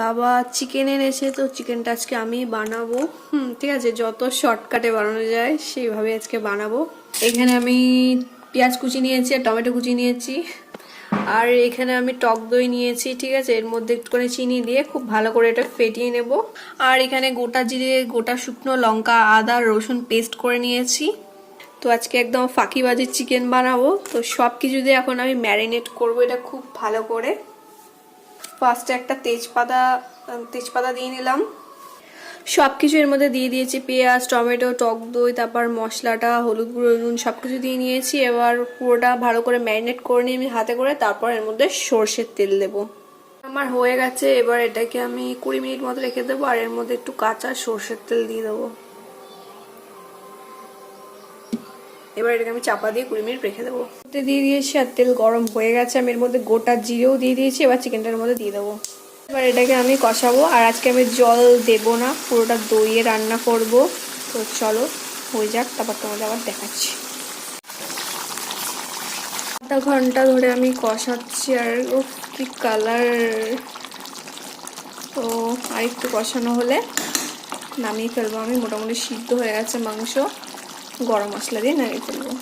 বাবা চিকেন এনেছে, তো চিকেনটা আজকে আমি বানাবো। ঠিক আছে, যত শর্টকাটে বানানো যায় সেইভাবে আজকে বানাবো। এখানে আমি পেঁয়াজ কুচি নিয়েছি আর টমেটো কুচি নিয়েছি, আর এখানে আমি টক দই নিয়েছি। ঠিক আছে, এর মধ্যে একটুখানি চিনি দিয়ে খুব ভালো করে এটা ফেটিয়ে নেব। আর এখানে গোটা জিরে, গোটা শুকনো লঙ্কা, আদা, রসুন পেস্ট করে নিয়েছি। তো আজকে একদম ফাঁকিবাজি চিকেন বানাবো। তো সব কিছু দিয়ে এখন আমি ম্যারিনেট করবো এটা খুব ভালো করে। ফার্স্টে একটা তেজপাতা দিয়ে নিলাম। সব কিছু এর মধ্যে দিয়ে দিয়েছি, পেঁয়াজ, টমেটো, টক দই, তারপর মশলাটা, হলুদ গুঁড়ো, নুন সব কিছু দিয়ে নিয়েছি। এবার পুরোটা ভালো করে ম্যারিনেট করে নিয়ে আমি হাতে করে, তারপর এর মধ্যে সর্ষের তেল দেবো। আমার হয়ে গেছে, এবার এটাকে আমি 20 মিনিট মতো রেখে দেবো, আর এর মধ্যে একটু কাঁচা সর্ষের তেল দিয়ে দেবো। এবার এটাকে আমি চাপা দিয়ে 20 মিনিট রেখে দেবো। দিয়ে দিয়েছি আর তেল গরম হয়ে গেছে, আমি এর মধ্যে গোটা জিরেও দিয়ে দিয়েছি। এবার চিকেনটার মধ্যে দিয়ে দেবো। এবার এটাকে আমি কষাবো, আর আজকে আমি জল দেব না, পুরোটা দইয়ে রান্না করব। তো চলো হয়ে যাক, তারপর তোমাদের আবার দেখাচ্ছি। আধা ঘন্টা ধরে আমি কষাচ্ছি, আর ও কি কালার! তো আর একটু কষানো হলে নামিয়ে ফেলবো আমি। মোটামুটি সিদ্ধ হয়ে গেছে মাংস, গরম মশলা দিয়ে নামিয়ে ফেলবো।